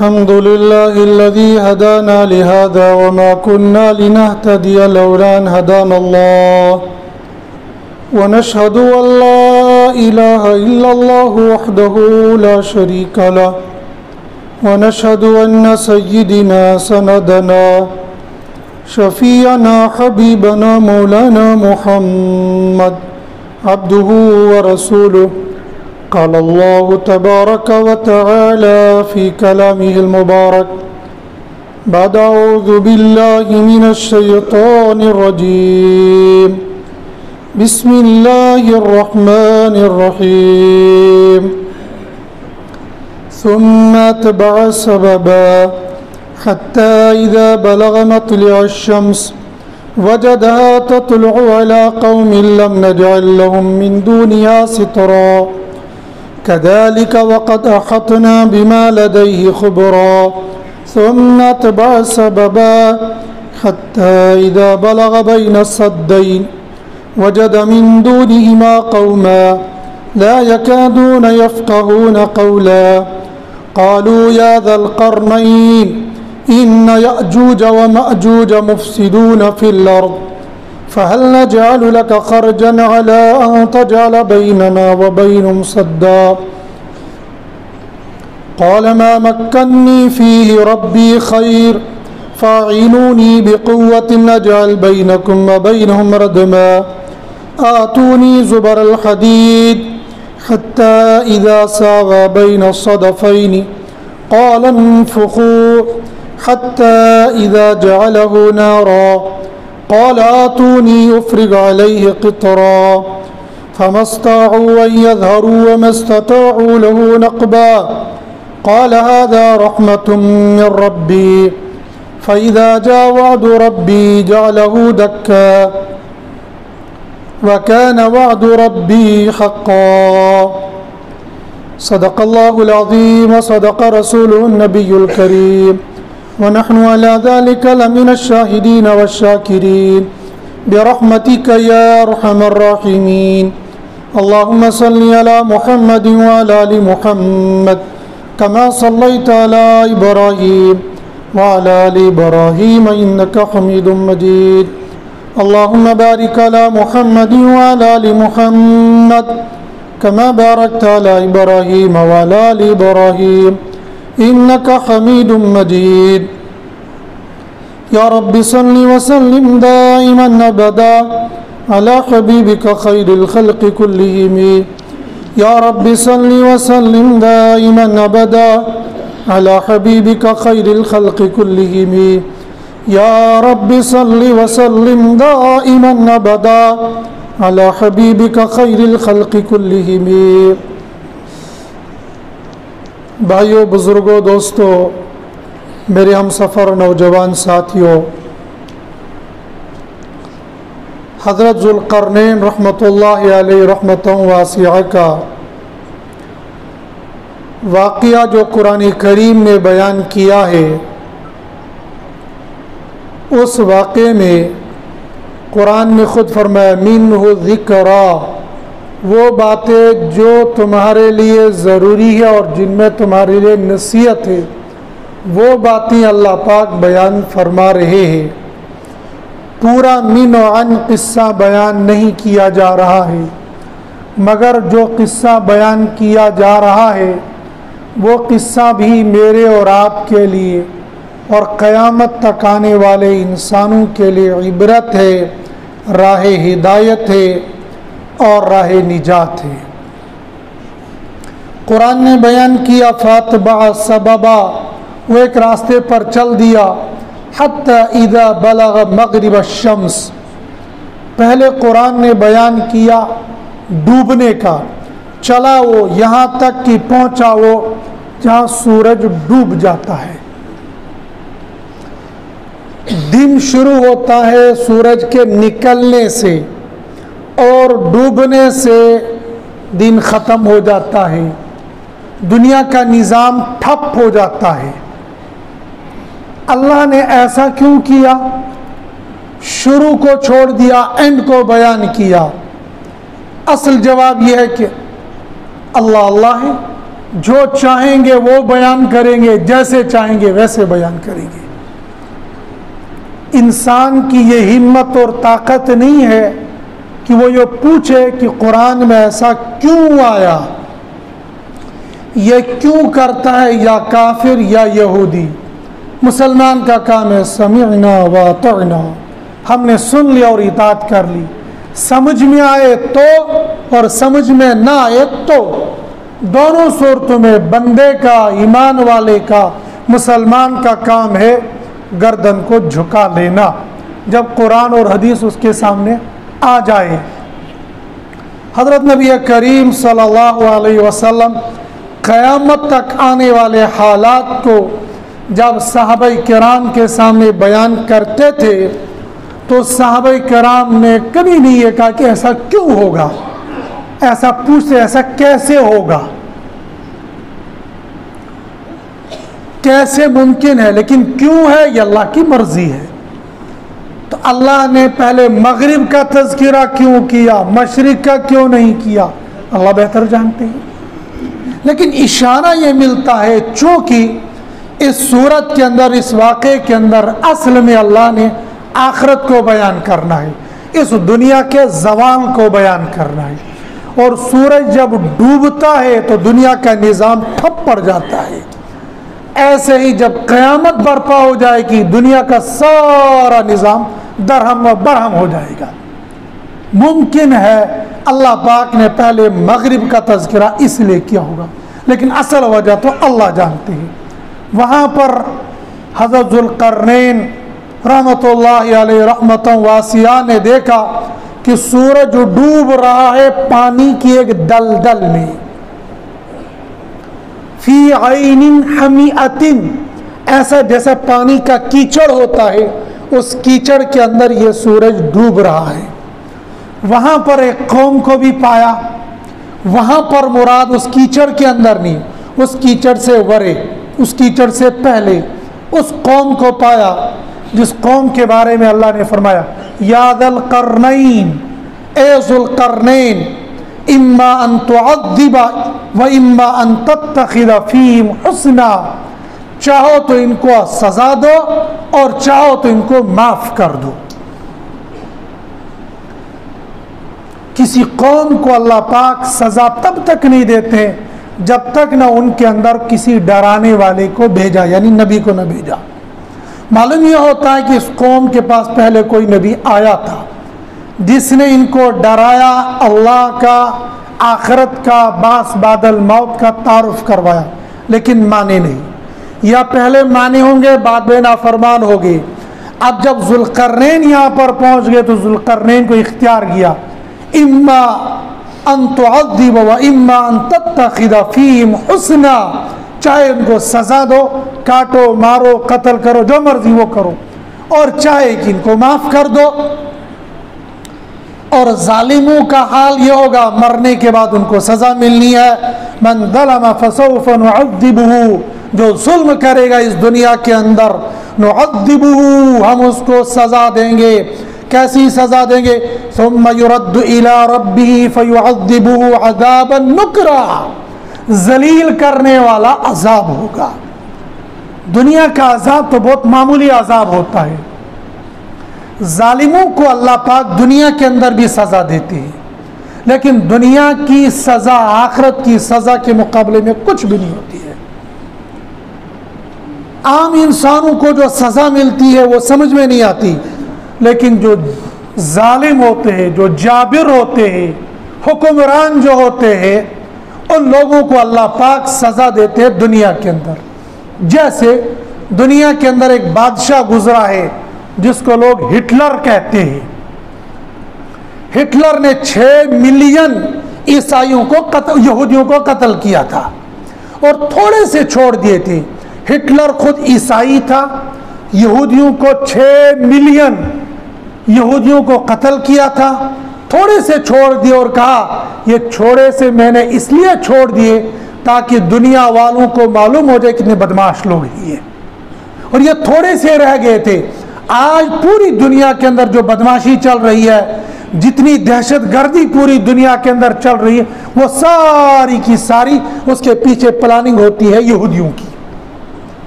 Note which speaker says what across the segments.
Speaker 1: الحمد لله الذي هدانا لهذا وما كنا لنهتدي لولا أن هدانا الله ونشهد أن لا إله إلا الله وحده لا شريك له ونشهد أن سيدنا سندنا شفيعنا حبيبنا مولانا محمد عبده ورسوله قال الله تبارك وتعالى في كلامه المبارك بعد أعوذ بالله من الشيطان الرجيم بسم الله الرحمن الرحيم ثم أتبع سببا حتى إذا بلغ مطلع الشمس وجدها تطلع على قوم لم نجعل لهم من دونها سترا كذلك وقد أحطنا بما لديه خبرا ثم أتبع سببا حتى إذا بلغ بين السدين وجد من دونهما قوما لا يكادون يفقهون قولا قالوا يا ذا القرنين إن يأجوج ومأجوج مفسدون في الأرض فهل نجعل لك خرجا على أن تجعل بيننا وبينهم سدا قال ما مكني فيه ربي خير فاعينوني بقوة نجعل بينكم وبينهم ردما آتوني زبر الحديد حتى إذا ساوى بين الصدفين قال انفخوا حتى إذا جعله نارا قال آتوني أفرغ عليه قطرا فما استطاعوا أن يظهروا وما استطاعوا له نقبا قال هذا رحمة من ربي فإذا جاء وعد ربي جعله دكا وكان وعد ربي حقا صدق الله العظيم وصدق رسوله النبي الكريم ونحن على ذلك لمن الشاهدين والشاكرين برحمتك يا أرحم الراحمين اللهم صل على محمد وعلى آل محمد كما صليت على إبراهيم وعلى آل إبراهيم إنك حميد مجيد اللهم بارك على محمد وعلى آل محمد كما باركت على إبراهيم وعلى آل إبراهيم إنك حميد مجيد يا رب صل وسلم دائما أبدا على حبيبك خير الخلق كلهم يا رب صل وسلم دائما أبدا على حبيبك خير الخلق كلهم يا رب صل وسلم دائما أبدا على حبيبك خير الخلق كلهم بھائیو، بزرگوں، دوستو، میرے ہم سفر نوجوان ساتھیوں، حضرت ذوالقرنین رحمۃ اللہ علیہ رحمتوں واسعہ کا واقعہ جو قرآن کریم نے بیان کیا ہے، اس واقعے میں قرآن نے خود فرمایا منہ ذکرا، وہ باتیں جو تمہارے لیے ضروری ہے اور جن میں تمہارے لیے نصیحت ہے، وہ باتیں اللہ پاک بیان فرما رہے ہیں۔ پورا من و عن قصہ بیان نہیں کیا جا رہا ہے، مگر جو قصہ بیان کیا جا رہا ہے وہ قصہ بھی میرے اور آپ کے لیے اور قیامت تک آنے والے انسانوں کے لیے عبرت ہے، راہ ہدایت ہے اور راہ نجات ہے۔ قرآن نے بیان کیا فاتبع سببا، وہ ایک راستے پر چل دیا، حتی اذا بلغ مغرب الشمس، پہلے قرآن نے بیان کیا ڈوبنے کا، چلا وہ یہاں تک کہ پہنچا وہ جہاں سورج ڈوب جاتا ہے۔ دن شروع ہوتا ہے سورج کے نکلنے سے اور ڈوبنے سے دن ختم ہو جاتا ہے، دنیا کا نظام ٹھپ ہو جاتا ہے۔ اللہ نے ایسا کیوں کیا؟ شروع کو چھوڑ دیا، اینڈ کو بیان کیا۔ اصل جواب یہ ہے کہ اللہ اللہ ہے، جو چاہیں گے وہ بیان کریں گے، جیسے چاہیں گے ویسے بیان کریں گے۔ انسان کی یہ ہمت اور طاقت نہیں ہے کہ وہ یہ پوچھے کہ قرآن میں ایسا کیوں آیا، یہ کیوں کرتا ہے یا کافر یا یہودی۔ مسلمان کا کام ہے سمعنا واطعنا، ہم نے سن لیا اور اطاعت کر لی، سمجھ میں آئے تو اور سمجھ میں نہ آئے تو۔ دونوں صورتوں میں بندے کا، ایمان والے کا، مسلمان کا کام ہے گردن کو جھکا لینا جب قرآن اور حدیث اس کے سامنے آ جائے۔ حضرت نبی کریم صلی اللہ علیہ وسلم قیامت تک آنے والے حالات کو جب صحابہ کرام کے سامنے بیان کرتے تھے تو صحابہ کرام نے کبھی نہیں یہ کہا کہ ایسا کیوں ہوگا، ایسا پوچھتے ایسا کیسے ہوگا، کیسے ممکن ہے، لیکن کیوں ہے یہ اللہ کی مرضی ہے۔ تو اللہ نے پہلے مغرب کا تذکرہ کیوں کیا، مشرق کا کیوں نہیں کیا، اللہ بہتر جانتے ہیں، لیکن اشارہ یہ ملتا ہے چونکہ اس صورت کے اندر، اس واقعے کے اندر اصل میں اللہ نے آخرت کو بیان کرنا ہے، اس دنیا کے زوال کو بیان کرنا ہے، اور سورج جب ڈوبتا ہے تو دنیا کا نظام ٹھپ پڑ جاتا ہے۔ ایسے ہی جب قیامت برپا ہو جائے گی دنیا کا سارا نظام درہم و برہم ہو جائے گا۔ ممکن ہے اللہ پاک نے پہلے مغرب کا تذکرہ اس لیے کیا ہوگا، لیکن اصل وجہ تو اللہ جانتے ہیں۔ وہاں پر حضرت ذوالقرنین رحمۃ اللہ علیہ رحمتوں واسعہ نے دیکھا کہ سورج ڈوب رہا ہے پانی کی ایک دلدل میں، فی عین حمیۃ، ایسا جیسا پانی کا کیچڑ ہوتا ہے اس کیچڑ کے اندر یہ سورج ڈوب رہا ہے۔ وہاں پر ایک قوم کو بھی پایا، وہاں پر مراد اس کیچڑ کے اندر نہیں، اس کیچڑ سے ورے، اس کیچڑ سے پہلے اس قوم کو پایا جس قوم کے بارے میں اللہ نے فرمایا یا ذا القرنین، اے ذوالقرنین، اما ان تعذب و اما ان تتخذ فیہم حسنا، چاہو تو ان کو سزا دو اور چاہو تو ان کو معاف کر دو۔ کسی قوم کو اللہ پاک سزا تب تک نہیں دیتے جب تک نہ ان کے اندر کسی ڈرانے والے کو بھیجا، یعنی نبی کو نہ بھیجا۔ معلوم یہ ہوتا ہے کہ اس قوم کے پاس پہلے کوئی نبی آیا تھا جس نے ان کو ڈرایا، اللہ کا، آخرت کا، بعث بعد الموت کا تعارف کروایا، لیکن مانے نہیں، یا پہلے مانے ہوں گے بعد میں نافرمان ہوگے۔ اب جب ذوالقرنین یہاں پر پہنچ گئے تو ذوالقرنین کو اختیار کیا، اما ان تعذب و اما ان تتخذ فیہم حسنا، چاہے ان کو سزا دو، کاٹو مارو قتل کرو جو مرضی وہ کرو، اور چاہے کہ ان کو معاف کر دو۔ اور ظالموں کا حال یہ ہوگا مرنے کے بعد ان کو سزا ملنی ہے، من ظلم فسوف نعذبہ، جو ظلم کرے گا اس دنیا کے اندر نعذبہ، ہم اس کو سزا دیں گے۔ کیسی سزا دیں گے؟ ثم يرد الى ربه فيعذبه عذابا نکرا، ذلیل کرنے والا عذاب ہوگا۔ دنیا کا عذاب تو بہت معمولی عذاب ہوتا ہے، ظالموں کو اللہ پاک دنیا کے اندر بھی سزا دیتے ہیں، لیکن دنیا کی سزا آخرت کی سزا کے مقابلے میں کچھ بھی نہیں ہوتی ہے۔ عام انسانوں کو جو سزا ملتی ہے وہ سمجھ میں نہیں آتی، لیکن جو ظالم ہوتے ہیں، جو جابر ہوتے ہیں، حکمران جو ہوتے ہیں، ان لوگوں کو اللہ پاک سزا دیتے ہیں دنیا کے اندر۔ جیسے دنیا کے اندر ایک بادشاہ گزرا ہے جس کو لوگ ہٹلر کہتے ہیں۔ ہٹلر نے 6 ملین عیسائیوں کو یہودیوں کو قتل کیا تھا اور تھوڑے سے چھوڑ دیے تھے۔ ہٹلر خود عیسائی تھا، یہودیوں کو 6 ملین یہودیوں کو قتل کیا تھا، تھوڑے سے چھوڑ دیے اور کہا یہ چھوڑے سے میں نے اس لیے چھوڑ دیے تاکہ دنیا والوں کو معلوم ہو جائے کتنے بدماش لوگ ہیں، اور یہ تھوڑے سے رہ گئے تھے۔ آج پوری دنیا کے اندر جو بدماشی چل رہی ہے، جتنی دہشت گردی پوری دنیا کے اندر چل رہی ہے، وہ ساری کی ساری اس کے پیچھے پلاننگ ہوتی ہے یہودیوں کی.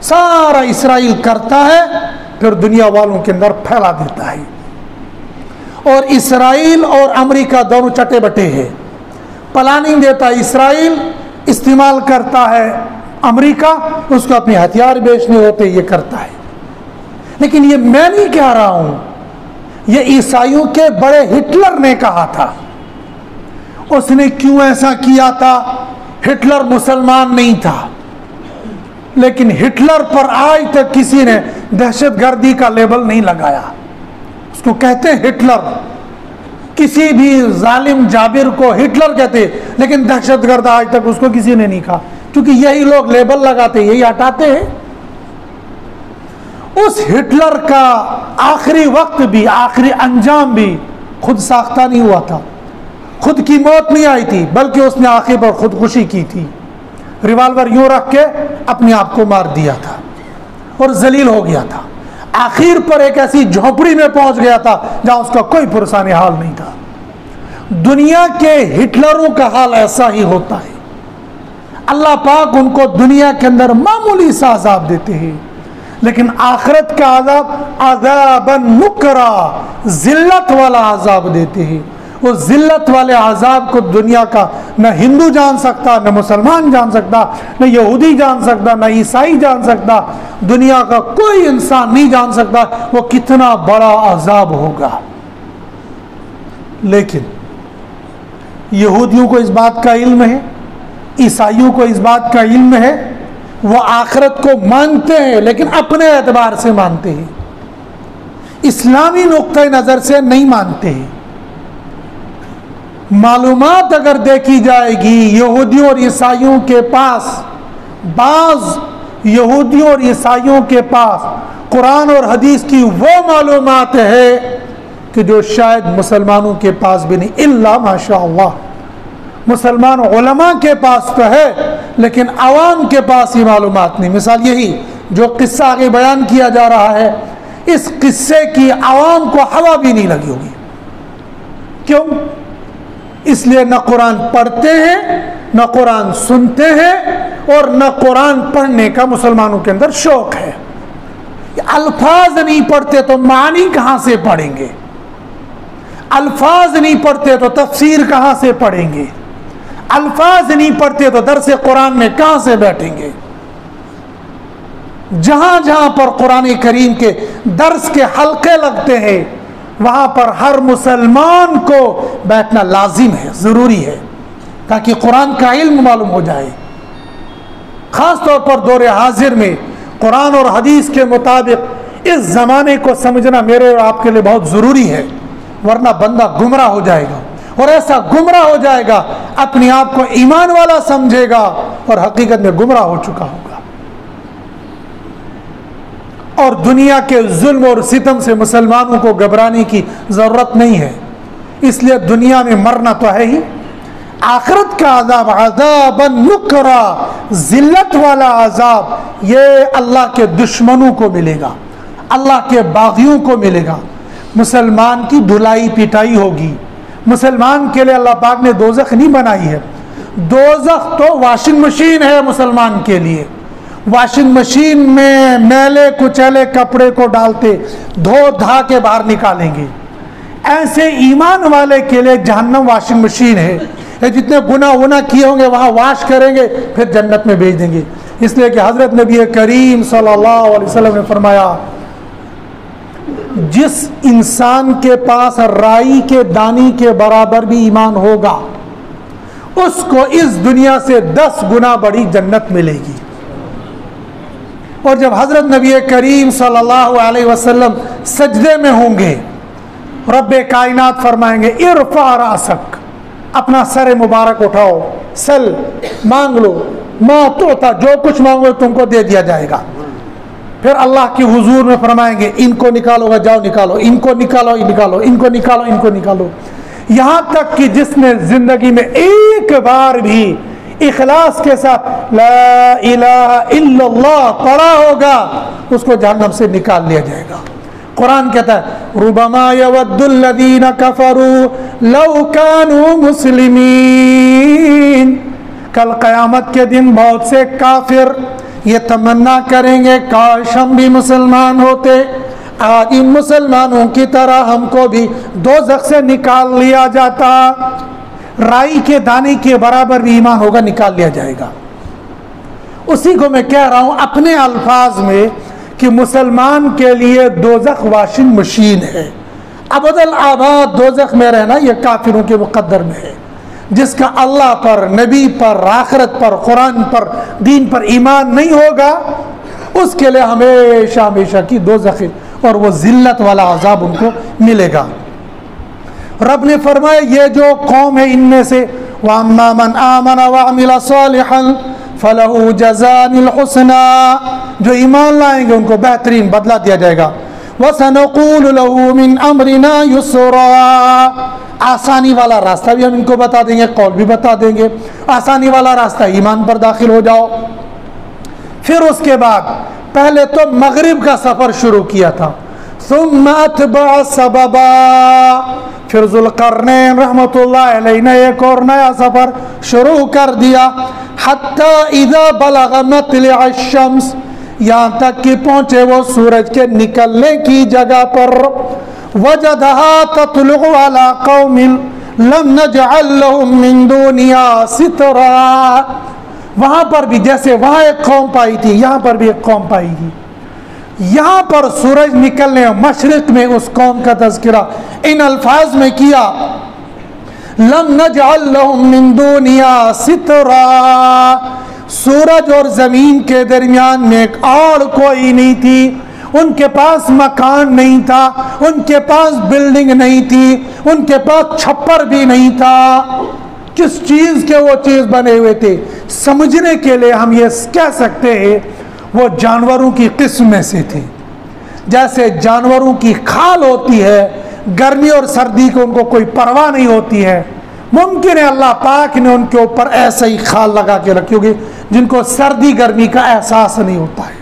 Speaker 1: سارا اسرائیل کرتا ہے، پھر دنیا والوں کے اندر پھیلا دیتا ہے. اور اسرائیل اور امریکہ دونوں چٹے بٹے ہیں. پلاننگ دیتا ہے اسرائیل، استعمال کرتا ہے امریکہ، اس کو اپنے ہتھیار بیچنے ہوتے یہ کرتا ہے. لیکن یہ میں نہیں کہہ رہا ہوں، یہ عیسائیوں کے بڑے ہٹلر نے کہا تھا. اس نے کیوں ایسا کیا تھا؟ ہٹلر مسلمان نہیں تھا، لیکن ہٹلر پر آج تک کسی نے دہشت گردی کا لیبل نہیں لگایا. اس کو کہتے ہیں ہٹلر. کسی بھی ظالم جابر کو ہٹلر کہتے، لیکن دہشت گرد آج تک اس کو کسی نے نہیں کہا، کیونکہ یہی لوگ لیبل لگاتے، یہی ہٹاتے ہیں. اس ہٹلر کا آخری وقت بھی، آخری انجام بھی خود ساختہ نہیں ہوا تھا. خود کی موت نہیں آئی تھی، بلکہ اس نے آخر پر خودکشی کی تھی. ریوالور یوں رکھ کے اپنے آپ کو مار دیا تھا اور ذلیل ہو گیا تھا. آخر پر ایک ایسی جھونپڑی میں پہنچ گیا تھا جہاں اس کا کوئی پرسان حال نہیں تھا. دنیا کے ہٹلروں کا حال ایسا ہی ہوتا ہے. اللہ پاک ان کو دنیا کے اندر معمولی سا عذاب دیتے ہیں، لیکن آخرت کا عذاب عذاباً نکرا، ذلت والا عذاب دیتے ہیں. اس ذلت والے عذاب کو دنیا کا نہ ہندو جان سکتا، نہ مسلمان جان سکتا، نہ یہودی جان سکتا، نہ عیسائی جان سکتا. دنیا کا کوئی انسان نہیں جان سکتا وہ کتنا بڑا عذاب ہوگا. لیکن یہودیوں کو اس بات کا علم ہے، عیسائیوں کو اس بات کا علم ہے. وہ آخرت کو مانتے ہیں لیکن اپنے اعتبار سے مانتے ہیں، اسلامی نقطۂ نظر سے نہیں مانتے ہیں. معلومات اگر دیکھی جائے گی، یہودیوں اور عیسائیوں کے پاس، بعض یہودیوں اور عیسائیوں کے پاس قرآن اور حدیث کی وہ معلومات ہے کہ جو شاید مسلمانوں کے پاس بھی نہیں، الا ماشاء اللہ. مسلمان علماء کے پاس تو ہے لیکن عوام کے پاس یہ معلومات نہیں. مثال یہی جو قصہ آگے بیان کیا جا رہا ہے، اس قصے کی عوام کو ہوا بھی نہیں لگی ہوگی. کیوں؟ اس لیے نہ قرآن پڑھتے ہیں، نہ قرآن سنتے ہیں، اور نہ قرآن پڑھنے کا مسلمانوں کے اندر شوق ہے. الفاظ نہیں پڑھتے تو معنی کہاں سے پڑھیں گے؟ الفاظ نہیں پڑھتے تو تفسیر کہاں سے پڑھیں گے؟ الفاظ نہیں پڑھتے تو درس قرآن میں کہاں سے بیٹھیں گے؟ جہاں جہاں پر قرآن کریم کے درس کے حلقے لگتے ہیں، وہاں پر ہر مسلمان کو بیٹھنا لازم ہے، ضروری ہے، تاکہ قرآن کا علم معلوم ہو جائے. خاص طور پر دور حاضر میں قرآن اور حدیث کے مطابق اس زمانے کو سمجھنا میرے اور آپ کے لیے بہت ضروری ہے، ورنہ بندہ گمراہ ہو جائے گا. اور ایسا گمراہ ہو جائے گا، اپنے آپ کو ایمان والا سمجھے گا اور حقیقت میں گمراہ ہو چکا ہوگا. اور دنیا کے ظلم اور ستم سے مسلمانوں کو گھبرانے کی ضرورت نہیں ہے. اس لیے دنیا میں مرنا تو ہے ہی، آخرت کا عذاب عذاباً نکرا، ذلت والا عذاب، یہ اللہ کے دشمنوں کو ملے گا، اللہ کے باغیوں کو ملے گا. مسلمان کی دھلائی پٹائی ہوگی. مسلمان کے لیے اللہ پاک نے دوزخ نہیں بنائی ہے. دوزخ تو واشنگ مشین ہے مسلمان کے لیے. واشنگ مشین میں میلے کچیلے کپڑے کو ڈالتے دھو دھا کے باہر نکالیں گے. ایسے ایمان والے کے لیے جہنم واشنگ مشین ہے. جتنے گناہ کیے ہوں گے وہاں واش کریں گے، پھر جنت میں بھیج دیں گے. اس لیے کہ حضرت نبی کریم صلی اللہ علیہ وسلم نے فرمایا، جس انسان کے پاس رائی کے دانی کے برابر بھی ایمان ہوگا، اس کو اس دنیا سے 10 گنا بڑی جنت ملے گی. اور جب حضرت نبی کریم صلی اللہ علیہ وسلم سجدے میں ہوں گے، رب کائنات فرمائیں گے ارفع راسک، اپنا سر مبارک اٹھاؤ، سل مانگ لو، ما توتا، جو کچھ مانگو تم کو دے دیا جائے گا. پھر اللہ کی حضور میں فرمائیں گے ان کو نکالو گا، جاؤ نکالو، ان کو نکالو، نکالو، ان کو نکالو، ان کو نکالو. یہاں تک کہ جس نے زندگی میں ایک بار بھی اخلاص کے ساتھ لا الہ الا اللہ پڑھا ہوگا، اس کو جہنم سے نکال لیا جائے گا. قرآن کہتا ہے ربما یود الذین کفروا لو کانوا مسلمین، کل قیامت کے دن بہت سے کافر یہ تمنا کریں گے کاش ہم بھی مسلمان ہوتے، آج ان مسلمانوں کی طرح ہم کو بھی دوزخ سے نکال لیا جاتا۔ رائی کے دانے کے برابر بھی ایمان ہوگا، نکال لیا جائے گا۔ اسی کو میں کہہ رہا ہوں اپنے الفاظ میں کہ مسلمان کے لیے دوزخ واشنگ مشین ہے، ابد الآباد دوزخ میں رہنا یہ کافروں کے مقدر میں ہے۔ جس کا اللہ پر، نبی پر، آخرت پر، قرآن پر، دین پر ایمان نہیں ہوگا، اس کے لیے ہمیشہ ہمیشہ کی دوزخ اور وہ ذلت والا عذاب ان کو ملے گا۔ رب نے فرمایا یہ جو قوم ہے ان میں سے وَأَمَّا مَنْ آمَنَ وَعَمِلَ صَالِحًا فَلَهُ جَزَاءً الْحُسْنَى، جو ایمان لائیں گے ان کو بہترین بدلہ دیا جائے گا۔ وَسَنَقُولُ لَهُ مِنْ أَمْرِنَا يُسْرًا، آسانی والا راستہ بھی ہم ان کو بتا دیں گے، قول بھی بتا دیں گے، آسانی والا راستہ ایمان پر داخل ہو جاؤ۔ پھر اس کے بعد پہلے تو مغرب کا سفر شروع کیا تھا، ثم اتبع سببا، پھر ذوالقرنین رحمۃ اللہ علیہ نے ایک اور نیا سفر شروع کر دیا، حتی اذا بلغ مطلع الشمس، یہاں تک کہ پہنچے وہ سورج کے نکلنے کی جگہ پر، وجدها تطلع على قوم لم نجعل لهم من دونها سترا، وہاں پر بھی جیسے وہاں ایک قوم پائی تھی یہاں پر بھی ایک قوم پائی تھی، یہاں پر سورج نکلنے مشرق میں اس قوم کا تذکرہ ان الفاظ میں کیا، لم نجعل لهم من دونها سترا، سورج اور زمین کے درمیان میں ایک اور کوئی نہیں تھی، ان کے پاس مکان نہیں تھا، ان کے پاس بلڈنگ نہیں تھی، ان کے پاس چھپر بھی نہیں تھا، کس چیز کے وہ چیز بنے ہوئے تھے سمجھنے کے لیے ہم یہ کہہ سکتے ہیں وہ جانوروں کی قسم میں سے تھے، جیسے جانوروں کی کھال ہوتی ہے، گرمی اور سردی کو ان کو کوئی پرواہ نہیں ہوتی ہے، ممکن ہے اللہ پاک نے ان کے اوپر ایسا ہی کھال لگا کے رکھی ہوگی جن کو سردی گرمی کا احساس نہیں ہوتا ہے،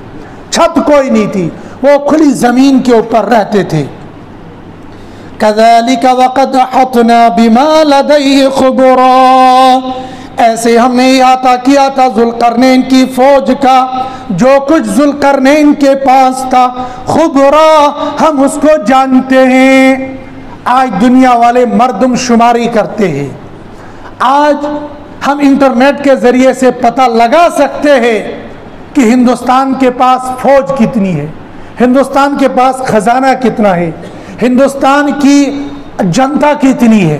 Speaker 1: چھت کوئی نہیں تھی، وہ کھلی زمین کے اوپر رہتے تھے۔ كَذَلِكَ وَقَدْ أَحَطْنَا بِمَا لَدَيْهِ خُبُرًا، ایسے ہم نے احاطہ کیا تھا ذوالقرنین کی فوج کا، جو کچھ ذوالقرنین کے پاس تھا، خبرا ہم اس کو جانتے ہیں۔ آج دنیا والے مردم شماری کرتے ہیں، آج ہم انٹرنیٹ کے ذریعے سے پتہ لگا سکتے ہیں کہ ہندوستان کے پاس فوج کتنی ہے، ہندوستان کے پاس خزانہ کتنا ہے، ہندوستان کی جنتا کتنی ہے،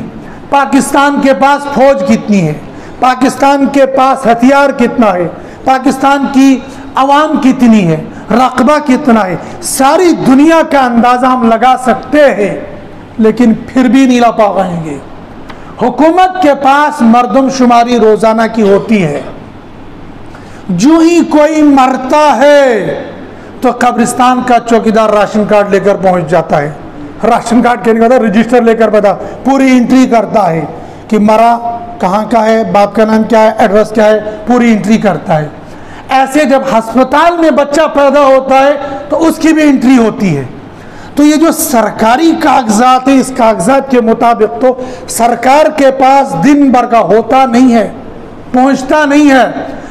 Speaker 1: پاکستان کے پاس فوج کتنی ہے، پاکستان کے پاس ہتھیار کتنا ہے، پاکستان کی عوام کتنی ہے، رقبہ کتنا ہے، ساری دنیا کا اندازہ ہم لگا سکتے ہیں، لیکن پھر بھی نہیں لا پائیں گے۔ حکومت کے پاس مردم شماری روزانہ کی ہوتی ہے، جو ہی کوئی مرتا ہے تو قبرستان کا چوکیدار راشن کارڈ لے کر پہنچ جاتا ہے، راشن کارڈ کہنے کا رجسٹر لے کر بتا پوری انٹری کرتا ہے کہ مرا کہاں کا ہے، باپ کا نام کیا ہے، ایڈریس کیا ہے، پوری انٹری کرتا ہے۔ ایسے جب ہسپتال میں بچہ پیدا ہوتا ہے تو اس کی بھی انٹری ہوتی ہے۔ تو یہ جو سرکاری کاغذات ہیں، اس کاغذات کے مطابق تو سرکار کے پاس دن بھر کا ہوتا نہیں ہے، پہنچتا نہیں ہے،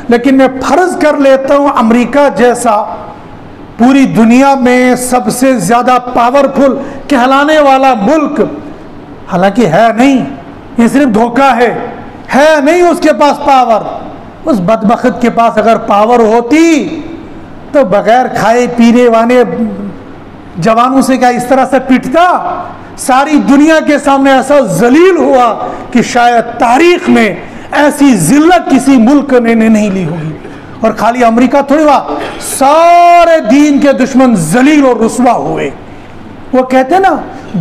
Speaker 1: لیکن میں فرض کر لیتا ہوں امریکہ جیسا پوری دنیا میں سب سے زیادہ پاورفل کہلانے والا ملک، حالانکہ ہے نہیں، یہ صرف دھوکہ ہے نہیں اس کے پاس پاور، اس بدبخت کے پاس اگر پاور ہوتی تو بغیر کھائے پینے والے جوانوں سے کیا اس طرح سے پٹتا، ساری دنیا کے سامنے ایسا ذلیل ہوا کہ شاید تاریخ میں ایسی ذلت کسی ملک نے نہیں لی ہوگی۔ اور خالی امریکہ تھوڑی ہوا، سارے دین کے دشمن ذلیل اور رسوا ہوئے۔ وہ کہتے ہیں نا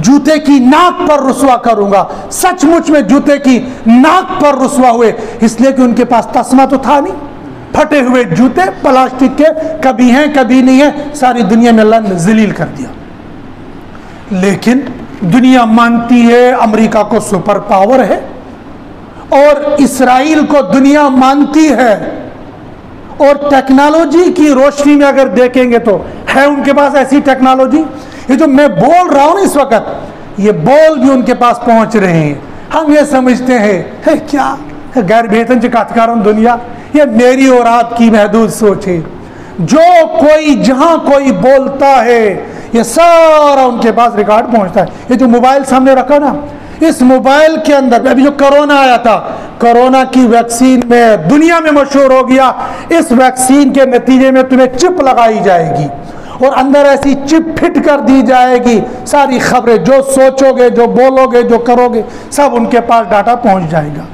Speaker 1: جوتے کی ناک پر رسوا کروں گا، سچ مچ میں جوتے کی ناک پر رسوا ہوئے، اس لیے کہ ان کے پاس تسمہ تو تھا نہیں، پھٹے ہوئے جوتے پلاسٹک کے، کبھی ہیں کبھی نہیں ہیں، ساری دنیا میں اللہ نے ذلیل کر دیا۔ لیکن دنیا مانتی ہے امریکہ کو سپر پاور ہے، اور اسرائیل کو دنیا مانتی ہے، اور ٹیکنالوجی کی روشنی میں اگر دیکھیں گے تو ہے ان کے پاس ایسی ٹیکنالوجی۔ یہ جو میں بول رہا ہوں اس وقت یہ بول بھی ان کے پاس پہنچ رہے ہیں. ہم یہ سمجھتے ہیں کیا غیر بہتن چکات کارن دنیا, یہ میری اور آپ کی محدود سوچ ہے. جو کوئی جہاں کوئی بولتا ہے یہ سارا ان کے پاس ریکارڈ پہنچتا ہے. یہ جو موبائل سامنے رکھا نا, اس موبائل کے اندر ابھی جو کرونا آیا تھا, کرونا کی ویکسین میں دنیا میں مشہور ہو گیا. اس ویکسین کے نتیجے میں تمہیں چپ لگائی جائے گی اور اندر ایسی چپ فٹ کر دی جائے گی, ساری خبریں جو سوچو گے, جو بولو گے, جو کرو گے, سب ان کے پاس ڈاٹا پہنچ جائے گا.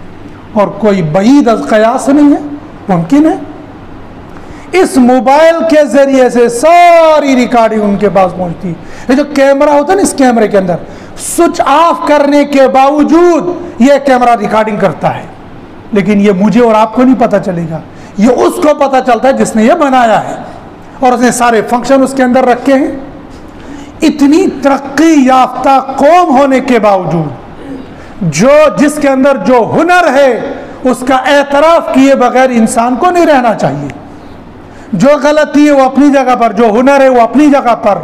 Speaker 1: اور کوئی بعید از قیاس نہیں ہے, ممکن ہے. اس موبائل کے ذریعے سے ساری ریکارڈنگ ان کے پاس پہنچتی. یہ جو کیمرہ ہوتا ہے نا, اس کیمرے کے اندر سوئچ آف کرنے کے باوجود یہ کیمرہ ریکارڈنگ کرتا ہے, لیکن یہ مجھے اور آپ کو نہیں پتہ چلے گا. یہ اس کو پتہ چلتا ہے جس نے یہ بنایا ہے, اور اس نے سارے فنکشن اس کے اندر رکھے ہیں. اتنی ترقی یافتہ قوم ہونے کے باوجود جس کے اندر جو ہنر ہے اس کا اعتراف کیے بغیر انسان کو نہیں رہنا چاہیے. جو غلطی ہے وہ اپنی جگہ پر, جو ہنر ہے وہ اپنی جگہ پر.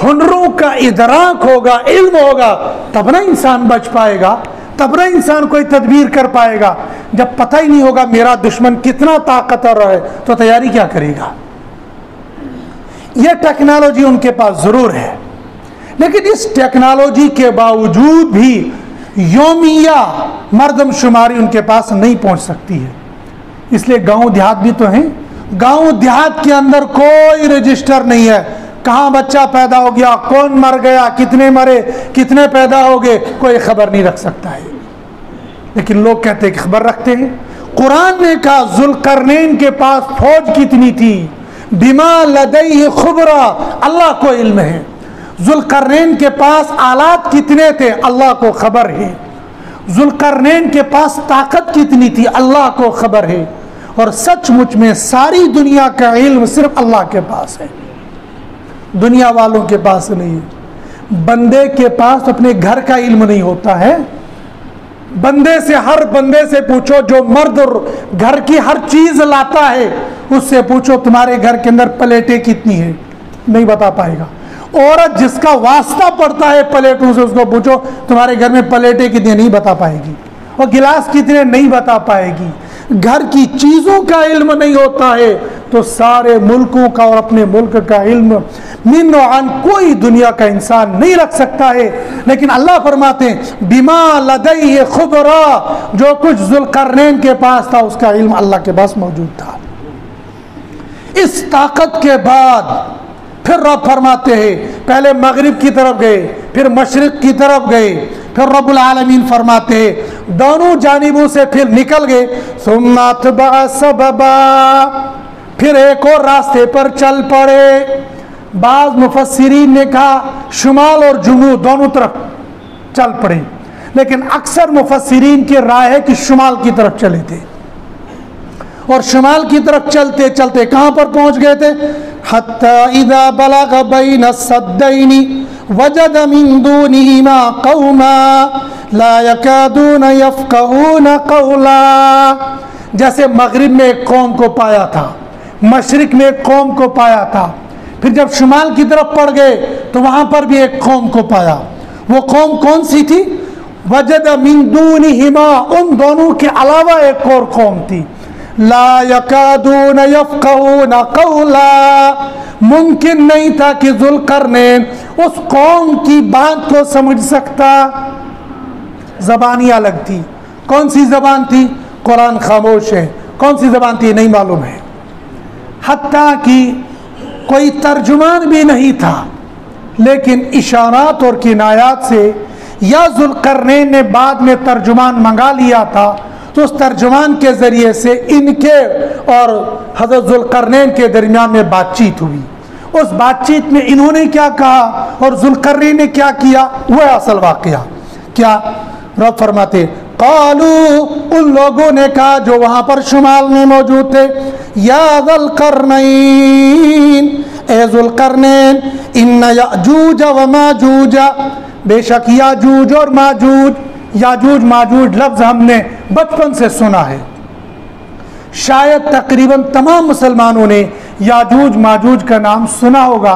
Speaker 1: ہنروں کا ادراک ہوگا, علم ہوگا, تب نہ انسان بچ پائے گا, تب نہ انسان کوئی تدبیر کر پائے گا. جب پتہ ہی نہیں ہوگا میرا دشمن کتنا طاقتور ہے تو تیاری کیا کرے گا. یہ ٹیکنالوجی ان کے پاس ضرور ہے, لیکن اس ٹیکنالوجی کے باوجود بھی یومیہ مردم شماری ان کے پاس نہیں پہنچ سکتی ہے. اس لیے گاؤں دیہات بھی تو ہیں. گاؤں دیہات کے اندر کوئی رجسٹر نہیں ہے, کہاں بچہ پیدا ہو گیا, کون مر گیا, کتنے مرے, کتنے پیدا ہو گئے, کوئی خبر نہیں رکھ سکتا ہے. لیکن لوگ کہتے ہیں کہ خبر رکھتے ہیں. قرآن نے کہا ذوالقرنین کے پاس فوج کتنی تھی, بما لدیہ خبرا, اللہ کو علم ہے. ذوالقرنین کے پاس آلات کتنے تھے, اللہ کو خبر ہے. ذوالقرنین کے پاس طاقت کتنی تھی, اللہ کو خبر ہے. اور سچ مچ میں ساری دنیا کا علم صرف اللہ کے پاس ہے, دنیا والوں کے پاس نہیں ہے. بندے کے پاس اپنے گھر کا علم نہیں ہوتا ہے. بندے سے, ہر بندے سے پوچھو جو مرد گھر کی ہر چیز لاتا ہے, اس سے پوچھو تمہارے گھر کے اندر پلیٹیں کتنی ہیں, نہیں بتا پائے گا. عورت جس کا واسطہ پڑتا ہے پلیٹوں سے, اس کو پوچھو تمہارے گھر میں پلیٹیں کتنی, نہیں بتا پائے گی. اور گلاس کتنے, نہیں بتا پائے گی. گھر کی چیزوں کا علم نہیں ہوتا ہے تو سارے ملکوں کا اور اپنے ملک کا علم من و عن کوئی دنیا کا انسان نہیں رکھ سکتا ہے. لیکن اللہ فرماتے ہیں بما لدیہ خبرا, جو کچھ ذوالقرنین کے پاس تھا اس کا علم اللہ کے پاس موجود تھا. اس طاقت کے بعد پھر رب فرماتے ہیں پہلے مغرب کی طرف گئے, پھر مشرق کی طرف گئے, پھر رب العالمین فرماتے ہیں دونوں جانبوں سے پھر نکل گئے. ثم اتبع سببا, پھر ایک اور راستے پر چل پڑے. بعض مفسرین نے کہا شمال اور جنوب دونوں طرف چل پڑے, لیکن اکثر مفسرین کی رائے ہے کہ شمال کی طرف چلے تھے. اور شمال کی طرف چلتے چلتے کہاں پر پہنچ گئے تھے, حتی اذا بلغ بین السدین وجد من دونہما قوما لا یکادون یفقہون قولا. جیسے مغرب میں ایک قوم کو پایا تھا, مشرق میں ایک قوم کو پایا تھا, پھر جب شمال کی طرف پڑ گئے تو وہاں پر بھی ایک قوم کو پایا. وہ قوم کون سی تھی, وجد من دونہما, ان دونوں کے علاوہ ایک اور قوم تھی. لا یکادون یفقہون قولا, ممکن نہیں تھا کہ ذوالقرنین اس قوم کی بات کو سمجھ سکتا. زبان ہی الگ تھی. کون سی زبان تھی, قرآن خاموش ہے, کون سی زبان تھی نہیں معلوم ہے. حتیٰ کہ کوئی ترجمان بھی نہیں تھا, لیکن اشارات اور کنایات سے یا ذوالقرنین نے بعد میں ترجمان منگا لیا تھا, تو اس ترجمان کے ذریعے سے ان کے اور حضرت ذوالقرنین کے درمیان میں بات چیت ہوئی. اس بات چیت میں انہوں نے کیا کہا اور ذوالقرنین نے کیا کیا, وہ اصل واقعہ. کیا رب فرماتے قالو, ان لوگوں نے کہا جو وہاں پر شمال میں موجود تھے, یا ذوالقرنین, اے ذوالقرنین, ان یاجوج و ماجوج, بے شک یاجوج اور ماجوج, یاجوج ماجوج لفظ ہم نے بچپن سے سنا ہے, شاید تقریباً تمام مسلمانوں نے یاجوج ماجوج کا نام سنا ہوگا.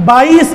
Speaker 1: 22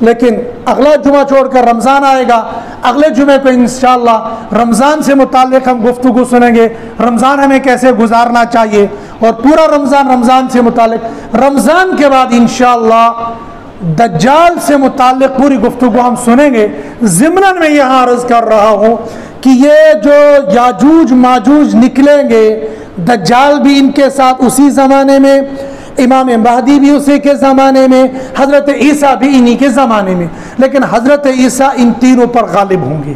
Speaker 1: لیکن اگلا جمعہ چھوڑ کر رمضان آئے گا، اگلے جمعے کو انشاءاللہ رمضان سے متعلق ہم گفتگو سنیں گے، رمضان ہمیں کیسے گزارنا چاہیے، اور پورا رمضان سے متعلق۔ رمضان کے بعد انشاءاللہ دجال سے متعلق پوری گفتگو ہم سنیں گے۔ ضمناً میں یہاں عرض کر رہا ہوں کہ یہ جو یاجوج ماجوج نکلیں گے، دجال بھی ان کے ساتھ اسی زمانے میں، امام مہدی بھی اسی کے زمانے میں، حضرت عیسیٰ بھی انہی کے زمانے میں، لیکن حضرت عیسیٰ ان تینوں پر غالب ہوں گے۔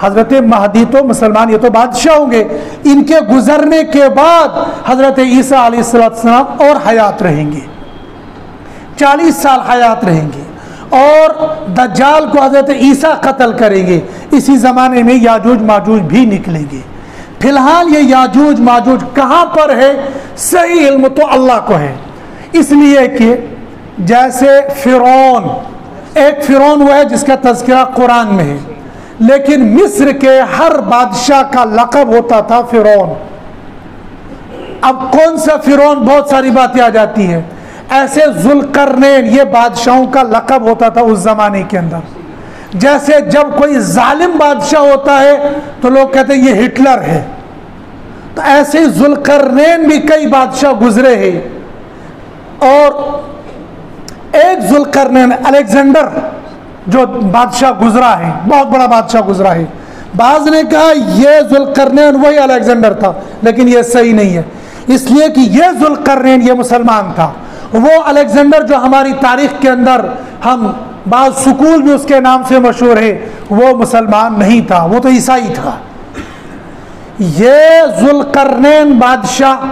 Speaker 1: حضرت مہدی تو مسلمان، یہ تو بادشاہ ہوں گے، ان کے گزرنے کے بعد حضرت عیسیٰ علیہ السلام اور حیات رہیں گے، 40 سال حیات رہیں گے، اور دجال کو حضرت عیسیٰ قتل کریں گے۔ اسی زمانے میں یاجوج ماجوج بھی نکلیں گے۔ فی الحال یہ یاجوج ماجوج کہاں پر ہے، صحیح علم تو اللہ کو ہے، اس لیے کہ جیسے فرعون، ایک فرعون وہ ہے جس کا تذکرہ قرآن میں ہے، لیکن مصر کے ہر بادشاہ کا لقب ہوتا تھا فرعون۔ اب کون سا فرعون، بہت ساری باتیں آ جاتی ہیں، ایسے ذوالقرنین یہ بادشاہوں کا لقب ہوتا تھا اس زمانے کے اندر۔ جیسے جب کوئی ظالم بادشاہ ہوتا ہے تو لوگ کہتے ہیں یہ ہٹلر ہے، تو ایسے ذوالقرنین بھی کئی بادشاہ گزرے ہیں، اور ایک ذوالقرنین الیگزینڈر جو بادشاہ گزرا ہے، بہت بڑا بادشاہ گزرا ہے۔ بعض نے کہا یہ ذوالقرنین وہی الیگزینڈر تھا، لیکن یہ صحیح نہیں ہے، اس لیے کہ یہ ذوالقرنین یہ مسلمان تھا، وہ الیگزینڈر جو ہماری تاریخ کے اندر ہم بعض سکول بھی اس کے نام سے مشہور ہے، وہ مسلمان نہیں تھا، وہ تو عیسائی تھا۔ یہ ذوالقرنین بادشاہ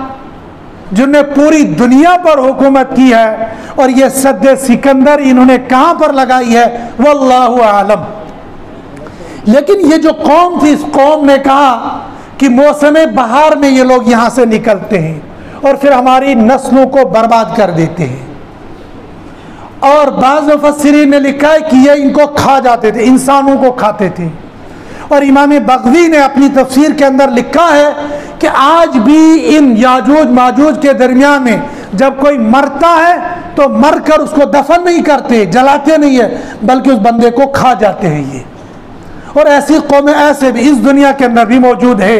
Speaker 1: جن نے پوری دنیا پر حکومت کی ہے، اور یہ سد سکندر انہوں نے کہاں پر لگائی ہے واللہ اعلم۔ لیکن یہ جو قوم تھی، اس قوم نے کہا کہ موسم بہار میں یہ لوگ یہاں سے نکلتے ہیں اور پھر ہماری نسلوں کو برباد کر دیتے ہیں، اور بعض مفسرین نے لکھا ہے کہ یہ ان کو کھا جاتے تھے، انسانوں کو کھاتے تھے۔ اور امام بغوی نے اپنی تفسیر کے اندر لکھا ہے کہ آج بھی ان یاجوج ماجوج کے درمیان میں جب کوئی مرتا ہے تو مر کر اس کو دفن نہیں کرتے، جلاتے نہیں ہے، بلکہ اس بندے کو کھا جاتے ہیں یہ۔ اور ایسی قومیں ایسے بھی اس دنیا کے اندر بھی موجود ہے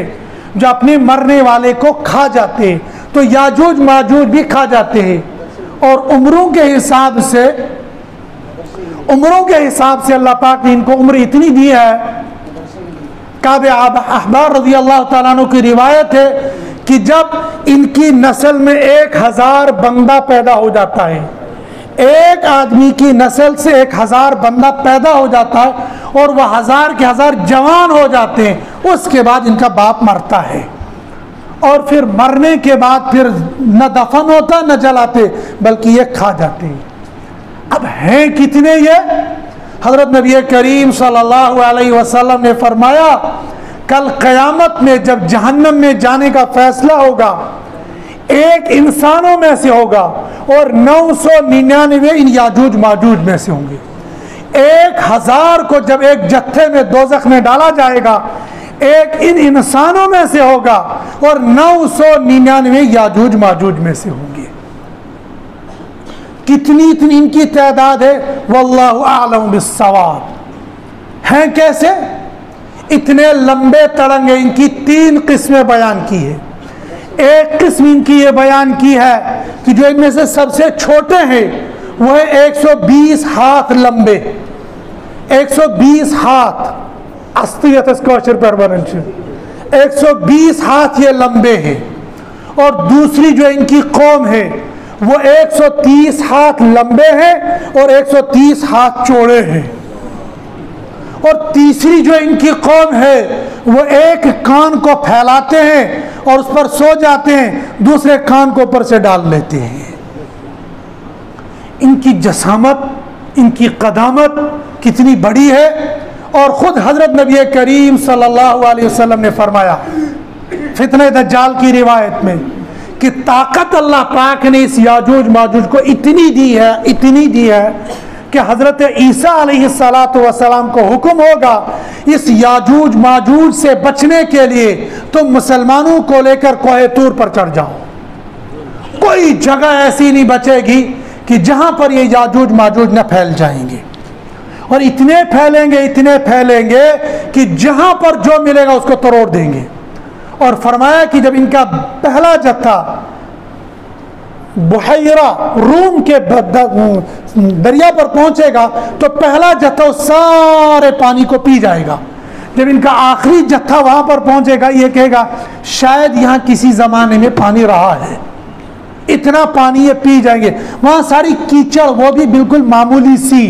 Speaker 1: جو اپنے مرنے والے کو کھا جاتے ہیں، تو یاجوج ماجوج بھی کھا جاتے ہیں۔ اور عمروں کے حساب سے اللہ پاک نے ان کو عمر اتنی دی ہے۔ کعب احبار رضی اللہ تعالیٰ عنہ کی روایت ہے کہ جب ان کی نسل میں 1000 بندہ پیدا ہو جاتا ہے، ایک آدمی کی نسل سے 1000 بندہ پیدا ہو جاتا ہے، اور وہ 1000 کے 1000 جوان ہو جاتے ہیں، اس کے بعد ان کا باپ مرتا ہے، اور پھر مرنے کے بعد پھر نہ دفن ہوتا نہ جلاتے، بلکہ یہ کھا جاتے ہیں۔ اب ہیں کتنے یہ؟ حضرت نبی کریم صلی اللہ علیہ وسلم نے فرمایا کل قیامت میں جب جہنم میں جانے کا فیصلہ ہوگا، ایک انسانوں میں سے ہوگا اور 999 ان یاجوج ماجوج میں سے ہوں گے۔ 1000 کو جب ایک جتھے میں دوزخ میں ڈالا جائے گا، ایک ان انسانوں میں سے ہوگا اور 999 یاجوج ماجوج میں سے ہوں گے۔ کتنی ان کی تعداد ہے واللہ اعلم بالصواب۔ ہیں کیسے؟ اتنے لمبے تڑنگے، ان کی 3 قسمیں بیان کی ہے۔ ایک قسم ان کی یہ بیان کی ہے کہ جو ان میں سے سب سے چھوٹے ہیں وہ ہے 120 ہاتھ لمبے، 120 ہاتھ 120 ہاتھ یہ لمبے ہیں۔ اور دوسری جو ان کی قوم ہے وہ 130 ہاتھ لمبے ہیں اور 130 ہاتھ چوڑے ہیں۔ اور تیسری جو ان کی قوم ہے وہ ایک کان کو پھیلاتے ہیں اور اس پر سو جاتے ہیں، دوسرے کان کو اوپر سے ڈال لیتے ہیں۔ ان کی جسامت، ان کی قدامت کتنی بڑی ہے۔ اور خود حضرت نبی کریم صلی اللہ علیہ وسلم نے فرمایا فتنہ دجال کی روایت میں کہ طاقت اللہ پاک نے اس یاجوج ماجوج کو اتنی دی ہے کہ حضرت عیسیٰ علیہ السلام کو حکم ہوگا اس یاجوج ماجوج سے بچنے کے لیے تم مسلمانوں کو لے کر کوہ طور پر چڑھ جاؤ۔ کوئی جگہ ایسی نہیں بچے گی کہ جہاں پر یہ یاجوج ماجوج نہ پھیل جائیں گے۔ اور اتنے پھیلیں گے کہ جہاں پر جو ملے گا اس کو تروڑ دیں گے. اور فرمایا کہ جب ان کا پہلا جتھا بحیرہ روم کے دریا پر پہنچے گا تو پہلا جتھا اس سارے پانی کو پی جائے گا. جب ان کا آخری جتھا وہاں پر پہنچے گا یہ کہے گا شاید یہاں کسی زمانے میں پانی رہا ہے. اتنا پانی یہ پی جائیں گے. وہاں ساری کیچڑ وہ بھی بالکل معمولی سی.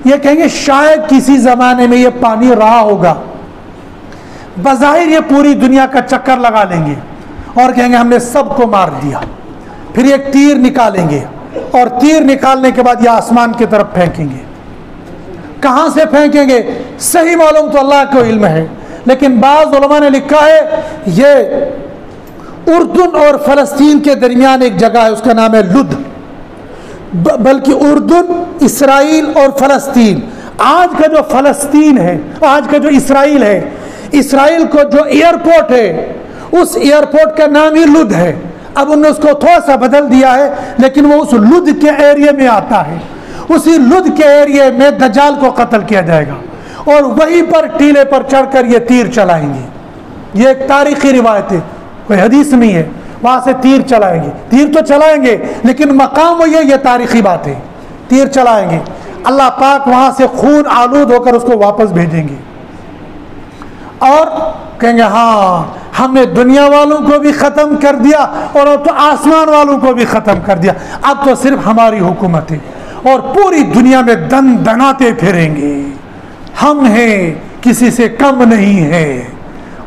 Speaker 1: یہ کہیں گے شاید کسی زمانے میں یہ پانی رہا ہوگا. بظاہر یہ پوری دنیا کا چکر لگا لیں گے اور کہیں گے ہم نے سب کو مار دیا. پھر ایک تیر نکالیں گے اور تیر نکالنے کے بعد یہ آسمان کی طرف پھینکیں گے. کہاں سے پھینکیں گے صحیح معلوم تو اللہ کو علم ہے، لیکن بعض علماء نے لکھا ہے یہ اردن اور فلسطین کے درمیان ایک جگہ ہے، اس کا نام ہے لد. بلکہ اردن، اسرائیل اور فلسطین، آج کا جو فلسطین ہے، آج کا جو اسرائیل ہے، اسرائیل کو جو ایئرپورٹ ہے اس ایئرپورٹ کا نام ہی لد ہے. اب انہوں نے اس کو تھوڑا سا بدل دیا ہے لیکن وہ اس لد کے ایریے میں آتا ہے. اسی لد کے ایریے میں دجال کو قتل کیا جائے گا اور وہیں پر ٹیلے پر چڑھ کر یہ تیر چلائیں گے. یہ ایک تاریخی روایت ہے، کوئی حدیث نہیں ہے. وہاں سے تیر چلائیں گے، تیر تو چلائیں گے لیکن مقام وہ یہ تاریخی بات ہے. تیر چلائیں گے، اللہ پاک وہاں سے خون آلود ہو کر اس کو واپس بھیجیں گے اور کہیں گے ہاں ہم نے دنیا والوں کو بھی ختم کر دیا اور اب تو آسمان والوں کو بھی ختم کر دیا. اب تو صرف ہماری حکومت ہے اور پوری دنیا میں دن دناتے پھریں گے. ہم ہیں، کسی سے کم نہیں ہے.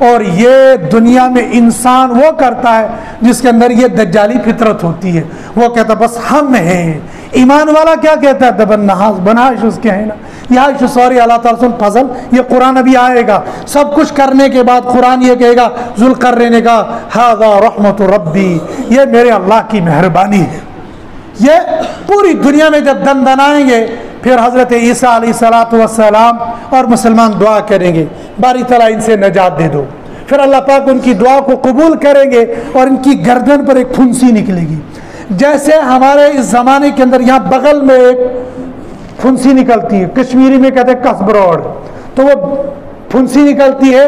Speaker 1: اور یہ دنیا میں انسان وہ کرتا ہے جس کے اندر یہ دجالی فطرت ہوتی ہے. وہ کہتا بس ہم ہیں. ایمان والا کیا کہتا ہے دبن نحاس بناش اس کے ہیں نا یہ سوری اللہ تعالیٰ سن فضل. یہ قرآن ابھی آئے گا. سب کچھ کرنے کے بعد قرآن یہ کہے گا ذوالقرنین نے کہا ھذا رحمت ربی، یہ میرے اللہ کی مہربانی ہے. یہ پوری دنیا میں جب دن دنائیں گے پھر حضرت عیسیٰ علیہ السلام اور مسلمان دعا کریں گے باری تعالیٰ ان سے نجات دے دو. پھر اللہ پاک ان کی دعا کو قبول کریں گے اور ان کی گردن پر ایک پھنسی نکلے گی. جیسے ہمارے اس زمانے کے اندر یہاں بغل میں ایک پھنسی نکلتی ہے، کشمیری میں کہتے ہیں کسبروڑ، تو وہ پھنسی نکلتی ہے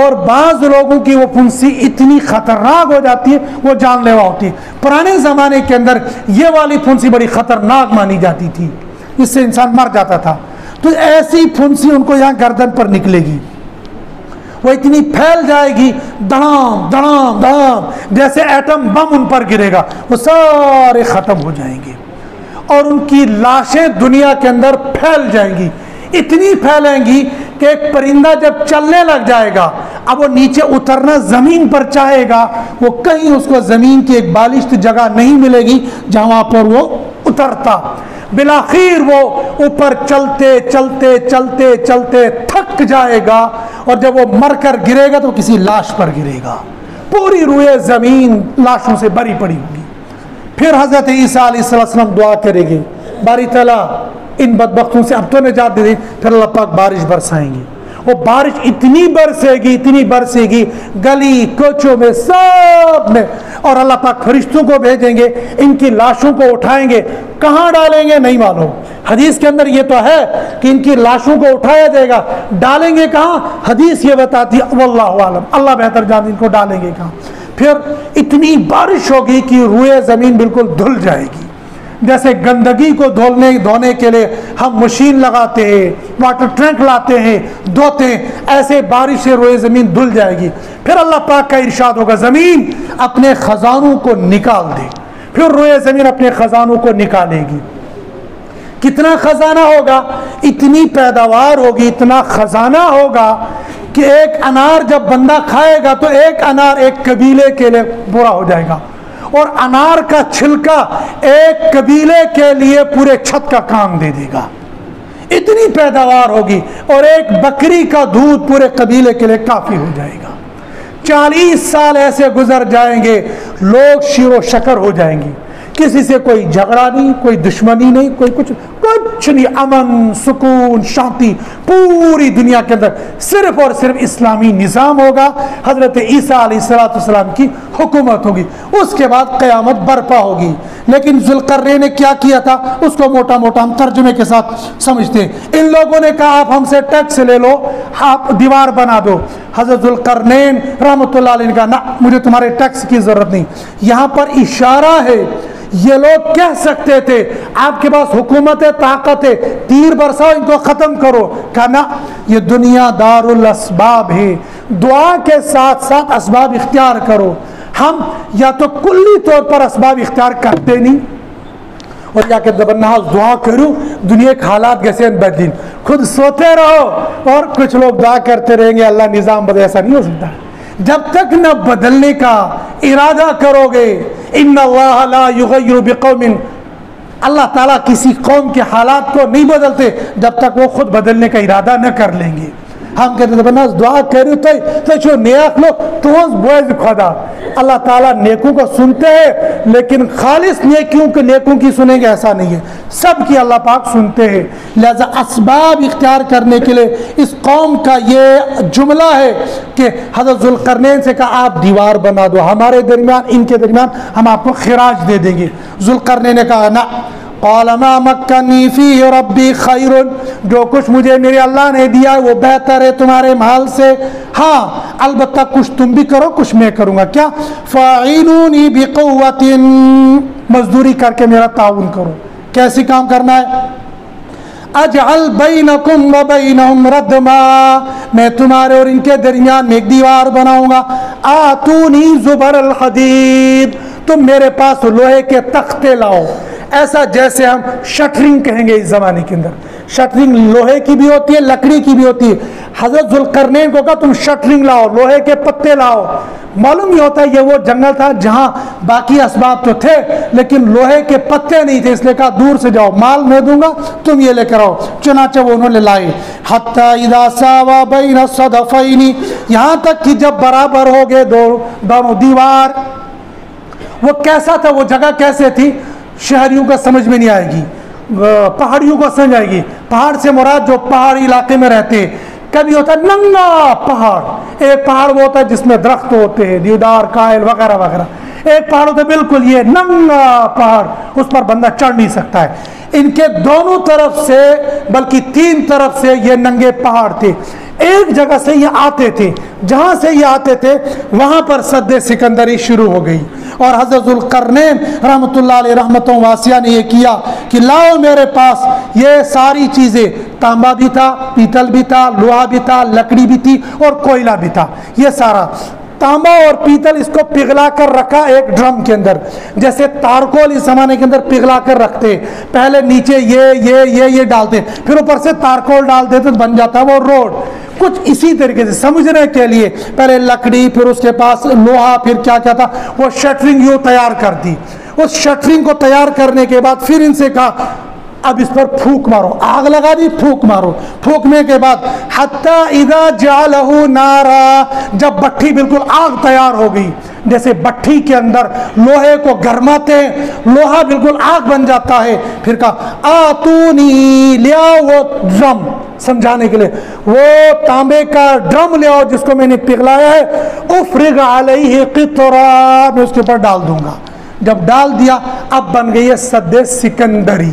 Speaker 1: اور بعض لوگوں کی وہ پھنسی اتنی خطرناک ہو جاتی ہے وہ جان لیوا ہوتی ہے. پرانے زمانے کے اندر یہ والی پھنسی بڑی خطرناک مانی جاتی تھی، اس سے انسان مر جاتا تھا. تو ایسی پھنسی ان کو یہاں گردن پر نکلے گی. وہ اتنی پھیل جائے گی دڑام دڑام دڑام جیسے ایٹم بم ان پر گرے گا، وہ سارے ختم ہو جائیں گے اور ان کی لاشیں دنیا کے اندر پھیل جائیں گی. اتنی پھیلیں گی کہ ایک پرندہ جب چلنے لگ جائے گا اب وہ نیچے اترنا زمین پر چاہے گا، وہ کہیں اس کو زمین کی ایک بالشت جگہ نہیں ملے گی جہاں پر وہ اترتا. بلاخیر وہ اوپر چلتے چلتے چلتے چلتے تھک جائے گا اور جب وہ مر کر گرے گا تو کسی لاش پر گرے گا. پوری روئے زمین لاشوں سے بھری پڑی ہوگی. پھر حضرت عیسیٰ علیہ السلام دعا کریں گے باری تعالیٰ ان بدبختوں سے اب تو نجات دے دیں. پھر اللہ پاک بارش برسائیں گے. وہ بارش اتنی برسے گی گلی کوچوں میں سب میں، اور اللہ پاک فرشتوں کو بھیجیں گے ان کی لاشوں کو اٹھائیں گے. کہاں ڈالیں گے نہیں معلوم. حدیث کے اندر یہ تو ہے کہ ان کی لاشوں کو اٹھایا جائے گا. ڈالیں گے کہاں حدیث یہ بتاتی ہے واللہ عالم، اللہ بہتر جانتے ان کو ڈالیں گے کہاں. پھر اتنی بارش ہوگی کہ روئے زمین بالکل دھل جائے گی. جیسے گندگی کو دھونے کے لیے ہم مشین لگاتے ہیں، واٹر ٹینک لاتے ہیں، دھوتے ہیں، ایسے بارش سے روئے زمین دھل جائے گی. پھر اللہ پاک کا ارشاد ہوگا زمین اپنے خزانوں کو نکال دے. پھر روئے زمین اپنے خزانوں کو نکالے گی. کتنا خزانہ ہوگا؟ اتنی پیداوار ہوگی، اتنا خزانہ ہوگا کہ ایک انار جب بندہ کھائے گا تو ایک انار ایک قبیلے کے لیے پورا ہو جائے گا، اور انار کا چھلکا ایک قبیلے کے لیے پورے چھت کا کام دے دے گا. اتنی پیداوار ہوگی، اور ایک بکری کا دودھ پورے قبیلے کے لیے کافی ہو جائے گا. 40 سال ایسے گزر جائیں گے، لوگ شیر و شکر ہو جائیں گے. کسی سے کوئی جھگڑا نہیں، کوئی دشمنی نہیں، کوئی کچھ نہیں، امن سکون شانتی پوری دنیا کے اندر. صرف اور صرف اسلامی نظام ہوگا. حضرت عیسیٰ علیہ السلام کی حکومت ہوگی. اس کے بعد قیامت برپا ہوگی. لیکن ذوالقرنین نے کیا کیا تھا اس کو موٹا موٹا ہم ترجمے کے ساتھ سمجھتے ہیں. ان لوگوں نے کہا آپ ہم سے ٹیکس لے لو, آپ دیوار بنا دو. حضرت ذوالقرنین رحمۃ اللہ علیہ نے کہا نہ, مجھے تمہارے ٹیکس کی ضرورت نہیں. یہاں پر اشارہ ہے, یہ لوگ کہہ سکتے تھے آپ کے پاس حکومت ہے, طاقت ہے, تیر برساؤ ان کو ختم کرو. کہا نہ, یہ دنیا دار الاسباب ہے, دعا کے ساتھ ساتھ اسباب اختیار کرو. ہم یا تو کلی طور پر اسباب اختیار کرتے نہیں, اور یا کہ دبنہاز دعا کروں دنیا کے حالات کیسے بدلیں, خود سوتے رہو اور کچھ لوگ دعا کرتے رہیں گے اللہ نظام بدلے. ایسا نہیں ہو سکتا. جب تک نہ بدلنے کا ارادہ کرو گے, ان اللہ لا یغیر بقوم, اللہ تعالیٰ کسی قوم کے حالات کو نہیں بدلتے جب تک وہ خود بدلنے کا ارادہ نہ کر لیں گے. ہم کہتے ہیں بناس دعا کرو تو چو نیک لو تو بوئز خدا. اللہ تعالیٰ نیکوں کو سنتے ہیں لیکن خالص نیکیوں کے نیکوں کی سنیں گے ایسا نہیں ہے, سب کی اللہ پاک سنتے ہیں. لہذا اسباب اختیار کرنے کے لیے اس قوم کا یہ جملہ ہے کہ حضرت ذوالقرنین سے کہا آپ دیوار بنا دو, ہمارے درمیان ان کے درمیان ہم آپ کو خراج دے دیں گے. ذوالقرنین نے کہا نہ, قال ما مکنی فی ربی خیر, جو کچھ مجھے میرے اللہ نے دیا ہے وہ بہتر ہے تمہارے مال سے, ہاں البتہ کچھ تم بھی کرو کچھ میں کروں گا. کیا؟ فاعینونی بقوت, مزدوری کر کے میرا تعاون کرو. کیسی کام کرنا ہے؟ اجعل بینکم و بینہم ردما, میں تمہارے اور ان کے درمیان میں ایک دیوار بناؤں گا. آتونی زبر الحدید, تم میرے پاس لوہے کے تختے لاؤ, ایسا جیسے ہم شٹرنگ کہیں گے اس زمانے کے اندر. شٹرنگ لوہے کی بھی ہوتی ہے لکڑی کی بھی ہوتی ہے. حضرت ذوالقرنین کو کہا تم شٹرنگ لاؤ, لوہے کے پتے لاؤ. معلوم ہی ہوتا ہے یہ وہ جنگل تھا جہاں باقی اسباب تو تھے لیکن لوہے کے پتے نہیں تھے, اس لیے کہا دور سے جاؤ, مال میں دوں گا تم یہ لے کر آؤ. چنانچہ وہ انہوں نے لائے. حتی اذا ساوا بین الصدفین, یہاں تک کہ جب برابر ہو گئے دونوں دیوار. وہ کیسا تھا, وہ جگہ کیسے تھی شہریوں کا سمجھ میں نہیں آئے گی, پہاڑیوں کو سمجھ آئے گی. پہاڑ سے مراد جو پہاڑی علاقے میں رہتے ہیں. کبھی ہوتا ہے ننگا پہاڑ, ایک پہاڑ وہ ہوتا ہے جس میں درخت ہوتے ہیں دیودار کائل وغیرہ وغیرہ, ایک پہاڑ ہوتا ہے بالکل یہ ننگا پہاڑ, اس پر بندہ چڑھ نہیں سکتا ہے. ان کے دونوں طرف سے بلکہ تین طرف سے یہ ننگے پہاڑ تھے. ایک جگہ سے یہ آتے تھے, جہاں سے یہ آتے تھے وہاں پر سد سکندری شروع ہو گئی. اور حضرت ذوالقرنین رحمۃ اللہ علیہ رحمتوں واسعہ نے یہ کیا کہ لاؤ میرے پاس یہ ساری چیزیں, تانبا بھی تھا, پیتل بھی تھا, لوہا بھی تھا, لکڑی بھی تھی اور کوئلہ بھی تھا. یہ سارا تانبا اور پیتل اس کو پگھلا کر رکھا ایک ڈرم کے اندر, جیسے تارکول اس زمانے کے اندر پگھلا کر رکھتے. پہلے نیچے یہ ڈالتے, پھر اوپر سے تارکول ڈال دیتے تو بن جاتا وہ روڈ. کچھ اسی طریقے سے سمجھنے کے لیے پہلے لکڑی, پھر اس کے پاس لوہا, پھر کیا کیا تھا, وہ شٹرنگ یوں تیار کر دی. اس شٹرنگ کو تیار کرنے کے بعد پھر ان سے کہا اب اس پر پھونک مارو, آگ لگا دی, پھونک مارو. پھونکنے کے بعد حتی اذا جعلہ نارا, جب بٹھی بالکل آگ تیار ہو گئی, جیسے بٹھی کے اندر لوہے کو گرماتے ہیں لوہا بالکل آگ بن جاتا ہے. پھر کہا آتونی, لے آؤ وہ ڈرم, سمجھانے کے لیے وہ تانبے کا ڈرم لے آؤ جس کو میں نے پگھلایا ہے. افرغ علیہ قطرا, میں اس کے اوپر ڈال دوں گا. جب ڈال دیا اب بن گئی ہے سد سکندری.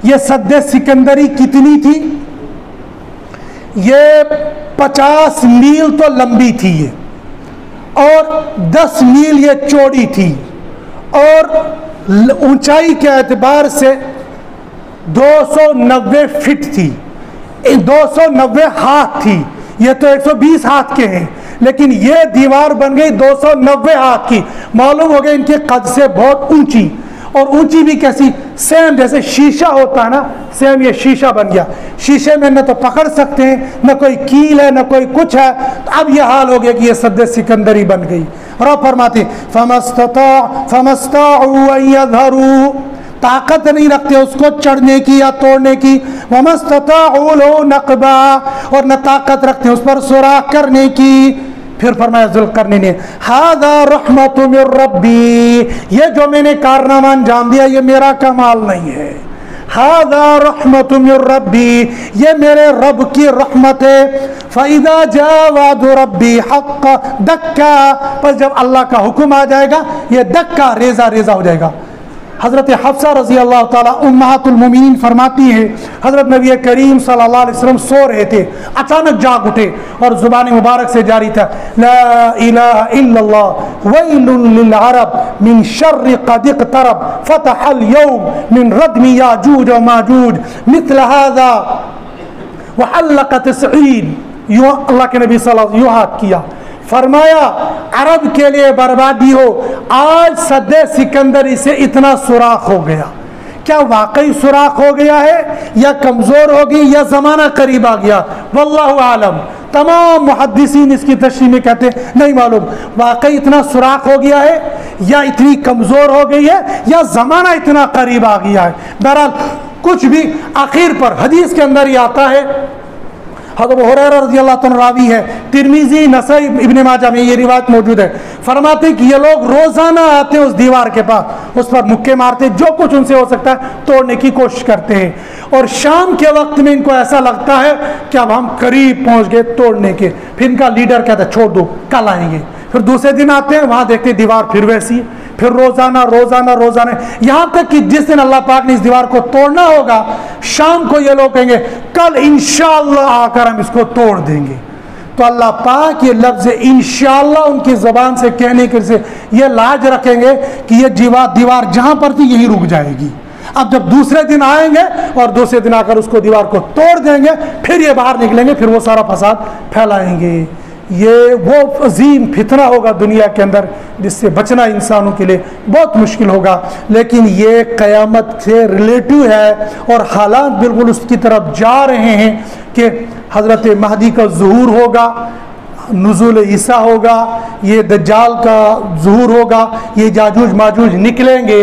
Speaker 1: یہ سد سکندری کتنی تھی؟ یہ 50 میل تو لمبی تھی یہ, اور 10 میل یہ چوڑی تھی, اور اونچائی کے اعتبار سے 290 فٹ تھی, 290 ہاتھ تھی. یہ تو 120 ہاتھ کے ہیں لیکن یہ دیوار بن گئی 290 ہاتھ کی. معلوم ہو گیا ان کے قد سے بہت اونچی, اور اونچی بھی کیسی, سیم جیسے شیشہ ہوتا ہے نا, سیم یہ شیشہ بن گیا. شیشے میں نہ تو پکڑ سکتے ہیں, نہ کوئی کیل ہے, نہ کوئی کچھ ہے. تو اب یہ حال ہو گیا کہ یہ سد سکندری بن گئی. اور آپ فرماتے فَمَسْتَطَاعُوا أَن يَظْهَرُوا, طاقت نہیں رکھتے اس کو چڑھنے کی یا توڑنے کی. وَمَسْتَطَاعُوا لَهُ نَقْبًا, اور نہ طاقت رکھتے اس پر سوراخ کرنے کی. پھر فرمایا ذوالقرنین نے ھذا رحمت من ربی, یہ جو میں نے کارنامہ انجام دیا یہ میرا کمال نہیں ہے. ھذا رحمت من ربی, یہ میرے رب کی رحمت ہے. فاذا جاء وعد ربی حقا دکا, پس جب اللہ کا حکم آ جائے گا یہ دکا ریزہ ریزہ ہو جائے گا. حضرت حفصہ رضی اللہ تعالیٰ امہات المومنین فرماتی ہیں حضرت نبی کریم صلی اللہ علیہ وسلم سو رہے تھے، اچانک جاگ اٹھے اور زبان مبارک سے جاری تھا لا الہ الا اللہ ویل للعرب من شر قد اقترب فتح اليوم من ردم یاجوج و ماجوج مثل هذا وحلق تسعین. یوں اللہ کے نبی صلی اللہ علیہ وسلم یوں ہاتھ کیا، فرمایا عرب کے لیے بربادی ہو، آج صد سکندری سے اتنا سوراخ ہو گیا. کیا واقعی سوراخ ہو گیا ہے یا کمزور ہوگی یا زمانہ قریب آ گیا؟ واللہ عالم. تمام محدثین اس کی تشریح میں کہتے ہیں نہیں معلوم واقعی اتنا سوراخ ہو گیا ہے یا اتنی کمزور ہو گئی ہے یا زمانہ اتنا قریب آ گیا ہے. بہرحال کچھ بھی آخر پر حدیث کے اندر ہی آتا ہے. حضرت ابو ہریرہ رضی اللہ عنہ راوی ہے، ترمذی نسائی ابن ماجہ میں یہ روایت موجود ہے، فرماتے ہیں کہ یہ لوگ روزانہ آتے ہیں اس دیوار کے پاس، اس پر مکے مارتے، جو کچھ ان سے ہو سکتا ہے توڑنے کی کوشش کرتے ہیں، اور شام کے وقت میں ان کو ایسا لگتا ہے کہ اب ہم قریب پہنچ گئے توڑنے کے. پھر ان کا لیڈر کہتا ہے چھوڑ دو کل آئیں گے. پھر دوسرے دن آتے ہیں، وہاں دیکھتے ہیں دیوار پھر ویسی ہے. پھر روزانہ روزانہ روزانہ یہاں تک کہ جس دن اللہ پاک نے اس دیوار کو توڑنا ہوگا شام کو یہ لوگ کہیں گے کل انشاءاللہ آ کر ہم اس کو توڑ دیں گے. تو اللہ پاک یہ لفظ انشاءاللہ ان کی زبان سے کہنے کے سے یہ لاج رکھیں گے کہ یہ دیوار جہاں پر تھی یہی رک جائے گی. اب جب دوسرے دن آئیں گے اور دوسرے دن آ کر اس کو دیوار کو توڑ دیں گے پھر یہ باہر نکلیں گے، پھر وہ سارا فساد پھیلائیں گے. یہ وہ عظیم فتنہ ہوگا دنیا کے اندر جس سے بچنا انسانوں کے لیے بہت مشکل ہوگا. لیکن یہ قیامت سے ریلیٹو ہے اور حالات بالکل اس کی طرف جا رہے ہیں کہ حضرت مہدی کا ظہور ہوگا، نزول عیسیٰ ہوگا، یہ دجال کا ظہور ہوگا، یہ یاجوج ماجوج نکلیں گے.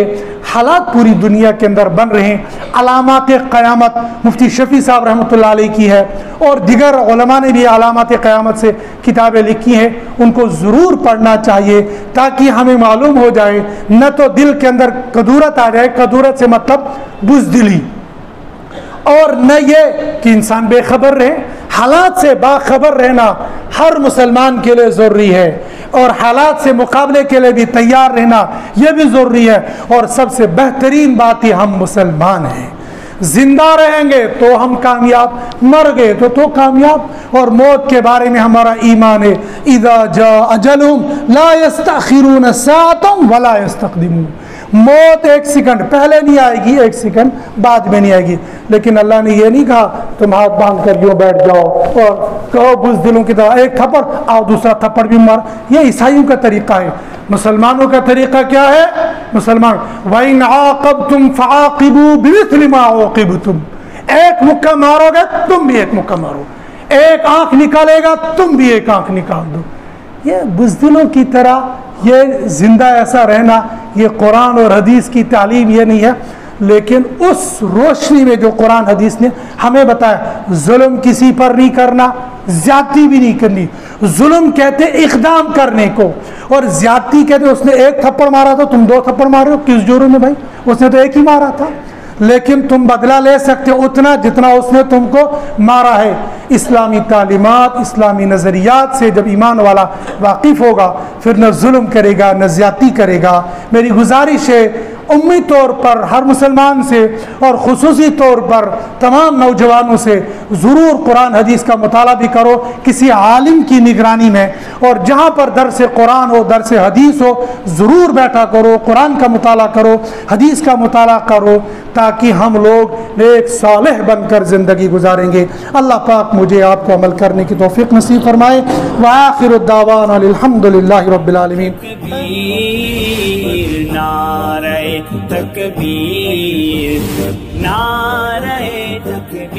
Speaker 1: حالات پوری دنیا کے اندر بن رہے ہیں. علامات قیامت مفتی شفیع صاحب رحمۃ اللہ علیہ کی ہے اور دیگر علماء نے بھی علامات قیامت سے کتابیں لکھی ہیں، ان کو ضرور پڑھنا چاہیے تاکہ ہمیں معلوم ہو جائے، نہ تو دل کے اندر کدورت آ جائے، کدورت سے مطلب بزدلی، اور نہ یہ کہ انسان بے خبر رہے. حالات سے باخبر رہنا ہر مسلمان کے لیے ضروری ہے، اور حالات سے مقابلے کے لیے بھی تیار رہنا یہ بھی ضروری ہے. اور سب سے بہترین بات یہ ہم مسلمان ہیں، زندہ رہیں گے تو ہم کامیاب، مر گئے تو کامیاب. اور موت کے بارے میں ہمارا ایمان ہے اذا جاء اجلهم لا يستأخرون ساعة ولا يستقدمون. موت ایک سیکنڈ پہلے نہیں آئے گی، ایک سیکنڈ بعد میں نہیں آئے گی. لیکن اللہ نے یہ نہیں کہا تم ہاتھ باندھ کر یوں بیٹھ جاؤ اور کہو بزدلوں کی طرح ایک تھپڑ آؤ دوسرا تھپڑ بھی مار. یہ عیسائیوں کا طریقہ ہے. مسلمانوں کا طریقہ کیا ہے؟ مسلمان وَإِنْ عَاقَبْتُمْ فَعَاقِبُوا بِمِثْلِ مَا عُوقِبْتُمْ. ایک مکہ مارو گے تم بھی ایک مکہ مارو، ایک آنکھ نکالے گا تم بھی ایک آنکھ نکال دو. یہ بزدلوں کی طرح یہ زندہ ایسا رہنا یہ قرآن اور حدیث کی تعلیم یہ نہیں ہے. لیکن اس روشنی میں جو قرآن حدیث نے ہمیں بتایا ظلم کسی پر نہیں کرنا، زیادتی بھی نہیں کرنی. ظلم کہتے اقدام کرنے کو، اور زیادتی کہتے اس نے ایک تھپڑ مارا تھا تم دو تھپڑ مارے ہو، کس جرم میں بھائی؟ اس نے تو ایک ہی مارا تھا. لیکن تم بدلہ لے سکتے ہو اتنا جتنا اس نے تم کو مارا ہے. اسلامی تعلیمات، اسلامی نظریات سے جب ایمان والا واقف ہوگا پھر نہ ظلم کرے گا نہ زیادتی کرے گا. میری گزارش ہے عمومی طور پر ہر مسلمان سے اور خصوصی طور پر تمام نوجوانوں سے ضرور قرآن حدیث کا مطالعہ بھی کرو کسی عالم کی نگرانی میں، اور جہاں پر درس قرآن ہو درس حدیث ہو ضرور بیٹھا کرو، قرآن کا مطالعہ کرو، حدیث کا مطالعہ کرو، تاکہ ہم لوگ نیک صالح بن کر زندگی گزاریں گے. اللہ پاک مجھے آپ کو عمل کرنے کی توفیق نصیب فرمائے. وآخر الدعوانا الحمد للہ رب العالمین.
Speaker 2: نعرہ تکبیر، نعرہ تکبیر.